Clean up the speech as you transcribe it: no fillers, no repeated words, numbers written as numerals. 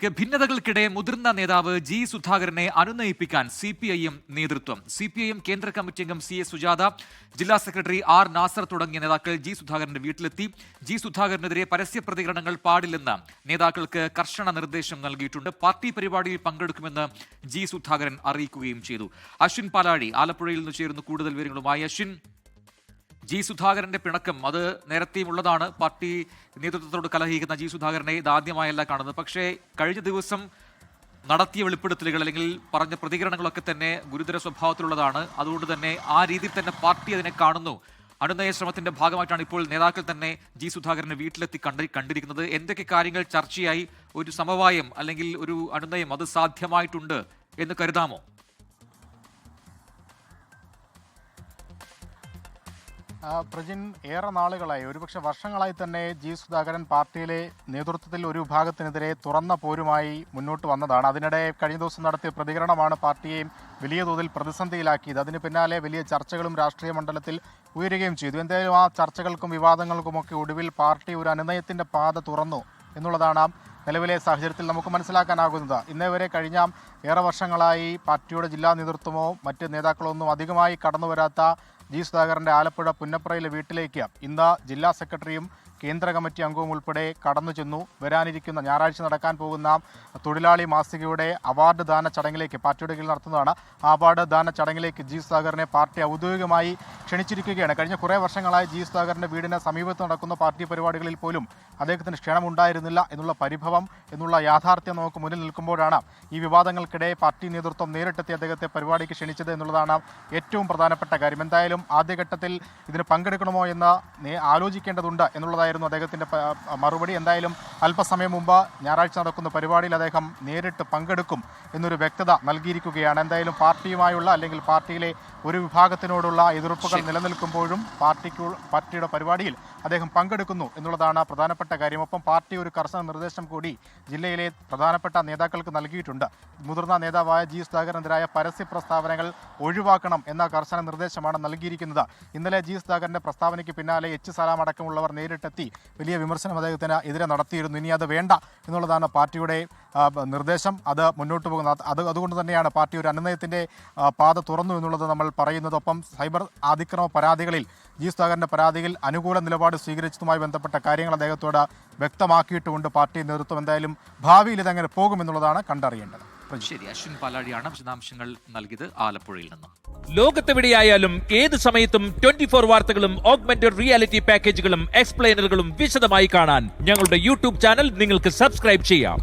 ഭിന്നതകൾക്കിടെ മുതിർന്ന നേതാവ് ജി സുധാകരനെ അനുനയിപ്പിക്കാൻ സിപിഐഎം നേതൃത്വം. സിപിഐഎം കേന്ദ്ര കമ്മിറ്റി അംഗം സി എസ് സുജാത, ജില്ലാ സെക്രട്ടറി ആർ നാസർ തുടങ്ങിയ നേതാക്കൾ ജി സുധാകരന്റെ വീട്ടിലെത്തി. ജി സുധാകരനെതിരെ പരസ്യ പ്രതികരണങ്ങൾ പാടില്ലെന്ന് നേതാക്കൾക്ക് കർശന നിർദ്ദേശം നൽകിയിട്ടുണ്ട്. പാർട്ടി പരിപാടിയിൽ പങ്കെടുക്കുമെന്ന് ജി സുധാകരൻ അറിയിക്കുകയും ചെയ്തു. അശ്വിൻ പാലാഴി ആലപ്പുഴയിൽ നിന്ന് ചേരുന്നു കൂടുതൽ വിവരങ്ങളുമായി. അശ്വിൻ, ജി സുധാകരന്റെ പിണക്കം അത് നേരത്തെയും ഉള്ളതാണ്. പാർട്ടി നേതൃത്വത്തോട് കലഹിക്കുന്ന ജി സുധാകരനെ ഇതാദ്യമായല്ല കാണുന്നത്. പക്ഷേ കഴിഞ്ഞ ദിവസം നടത്തിയ വെളിപ്പെടുത്തലുകൾ അല്ലെങ്കിൽ പറഞ്ഞ പ്രതികരണങ്ങളൊക്കെ തന്നെ ഗുരുതര സ്വഭാവത്തിലുള്ളതാണ്. അതുകൊണ്ട് തന്നെ ആ രീതിയിൽ തന്നെ പാർട്ടി അതിനെ കാണുന്നു. അനുനയ ശ്രമത്തിന്റെ ഭാഗമായിട്ടാണ് ഇപ്പോൾ നേതാക്കൾ തന്നെ ജി സുധാകരനെ വീട്ടിലെത്തി കണ്ടിരിക്കുന്നത്. എന്തൊക്കെ കാര്യങ്ങൾ ചർച്ചയായി? ഒരു സമവായം അല്ലെങ്കിൽ ഒരു അനുനയം അത് സാധ്യമായിട്ടുണ്ട് എന്ന് കരുതാമോ? പ്രജിൻ, ഏറെ നാളുകളായി, ഒരുപക്ഷെ വർഷങ്ങളായി തന്നെ ജി സുധാകരൻ പാർട്ടിയിലെ നേതൃത്വത്തിൽ ഒരു വിഭാഗത്തിനെതിരെ തുറന്ന പോരുമായി മുന്നോട്ട് വന്നതാണ്. അതിനിടെ കഴിഞ്ഞ ദിവസം നടത്തിയ പ്രതികരണമാണ് പാർട്ടിയെയും വലിയ തോതിൽ പ്രതിസന്ധിയിലാക്കിയത്. അതിന് പിന്നാലെ വലിയ ചർച്ചകളും രാഷ്ട്രീയ മണ്ഡലത്തിൽ ഉയരുകയും ചെയ്തു. എന്തായാലും ആ ചർച്ചകൾക്കും വിവാദങ്ങൾക്കുമൊക്കെ ഒടുവിൽ പാർട്ടി ഒരു അനുനയത്തിൻ്റെ പാത തുറന്നു എന്നുള്ളതാണ് നിലവിലെ സാഹചര്യത്തിൽ നമുക്ക് മനസ്സിലാക്കാനാകുന്നത്. ഇന്നേ വരെ കഴിഞ്ഞ ഏറെ വർഷങ്ങളായി പാർട്ടിയുടെ ജില്ലാ നേതൃത്വമോ മറ്റ് നേതാക്കളോ ഒന്നും അധികമായി കടന്നു വരാത്ത ജി സുധാകരൻ്റെ ആലപ്പുഴ പുന്നപ്രയിലെ വീട്ടിലേക്ക് ഇന്ന് ജില്ലാ സെക്രട്ടറിയും കേന്ദ്ര കമ്മിറ്റി അംഗവും ഉൾപ്പെടെ കടന്നു ചെന്നു. വരാനിരിക്കുന്ന ഞായറാഴ്ച നടക്കാൻ പോകുന്ന തൊഴിലാളി മാസികയുടെ അവാർഡ് ദാന ചടങ്ങിലേക്ക് പാർട്ടിയുടെ കീഴിൽ നടത്തുന്നതാണ്. ആ അവാർഡ് ദാന ചടങ്ങിലേക്ക് ജി സുധാകരനെ പാർട്ടി ഔദ്യോഗികമായി ക്ഷണിച്ചിരിക്കുകയാണ്. കഴിഞ്ഞ കുറേ വർഷങ്ങളായി ജി സുധാകരൻ്റെ വീടിന് സമീപത്ത് നടക്കുന്ന പാർട്ടി പരിപാടികളിൽ പോലും അദ്ദേഹത്തിന് ക്ഷണമുണ്ടായിരുന്നില്ല എന്നുള്ള പരിഭവം, എന്നുള്ള യാഥാർത്ഥ്യം നമുക്ക് മുന്നിൽ നിൽക്കുമ്പോഴാണ് ഈ വിവാദങ്ങൾക്കിടെ പാർട്ടി നേതൃത്വം നേരിട്ടെത്തി അദ്ദേഹത്തെ പരിപാടിക്ക് ക്ഷണിച്ചത് എന്നുള്ളതാണ് ഏറ്റവും പ്രധാനപ്പെട്ട കാര്യം. എന്തായാലും ആദ്യഘട്ടത്തിൽ ഇതിന് പങ്കെടുക്കണമോ എന്ന് ആലോചിക്കേണ്ടതുണ്ട് എന്നുള്ളതായിരുന്നു അദ്ദേഹത്തിൻ്റെ മറുപടി. എന്തായാലും അല്പസമയം മുമ്പ് ഞായറാഴ്ച നടക്കുന്ന പരിപാടിയിൽ അദ്ദേഹം നേരിട്ട് പങ്കെടുക്കും എന്നൊരു വ്യക്തത നൽകിയിരിക്കുകയാണ്. എന്തായാലും പാർട്ടിയുമായുള്ള അല്ലെങ്കിൽ പാർട്ടിയിലെ ഒരു വിഭാഗത്തിനോടുള്ള എതിർപ്പുകൾ നിലനിൽക്കുമ്പോഴും പാർട്ടിയുടെ പരിപാടിയിൽ അദ്ദേഹം പങ്കെടുക്കുന്നു എന്നുള്ളതാണ് പ്രധാനപ്പെട്ട കാര്യം. ഒപ്പം പാർട്ടി ഒരു കർശന നിർദ്ദേശം കൂടി ജില്ലയിലെ പ്രധാനപ്പെട്ട നേതാക്കൾക്ക് നൽകിയിട്ടുണ്ട്. മുതിർന്ന നേതാവായ ജി സുധാകരനെതിരായ പരസ്യ പ്രസ്താവനകൾ ഒഴിവാക്കണം എന്ന കർശന നിർദ്ദേശമാണ് നൽകിയിരിക്കുന്നത്. ഇന്നലെ ജി സുധാകരന്റെ പ്രസ്താവനയ്ക്ക് പിന്നാലെ എച്ച് സലാം അടക്കമുള്ളവർ നേരിട്ടെത്തി വലിയ വിമർശനം അദ്ദേഹത്തിന് എതിരെ നടത്തിയിരുന്നു. ഇനി അത് വേണ്ട എന്നുള്ളതാണ് പാർട്ടിയുടെ നിർദ്ദേശം. അത് മുന്നോട്ട് പോകുന്നത് അതുകൊണ്ട് തന്നെയാണ് പാർട്ടി ഒരു അനുനയത്തിൻ്റെ പാത തുറന്നു എന്നുള്ളത് നമ്മൾ പറയുന്നത്. ഒപ്പം സൈബർ അതിക്രമ പരാതികളിൽ ജി സുധാകരൻ്റെ പരാതിയിൽ അനുകൂല നിലപാട് സ്വീകരിച്ചതുമായി ബന്ധപ്പെട്ട കാര്യങ്ങൾ അദ്ദേഹത്തോട് വ്യക്തമാക്കിയിട്ടുമുണ്ട് പാർട്ടി നേതൃത്വം. എന്തായാലും ഭാവിയിൽ ഇതെങ്ങനെ പോകുമെന്നുള്ളതാണ് കണ്ടറിയേണ്ടത്. ശരി, അശ്വിൻ പാലാഴിയാണ് വിശദാംശങ്ങൾ നൽകിയത് ആലപ്പുഴയിൽ നിന്ന്. ലോകത്തെവിടെയായാലും ഏത് സമയത്തും 24 വാർത്തകളും ഓഗ്മെന്റഡ് റിയാലിറ്റി പാക്കേജുകളും എക്സ്പ്ലെയിനറുകളും വിശദമായി കാണാൻ ഞങ്ങളുടെ യൂട്യൂബ് ചാനൽ നിങ്ങൾക്ക് സബ്സ്ക്രൈബ് ചെയ്യാം.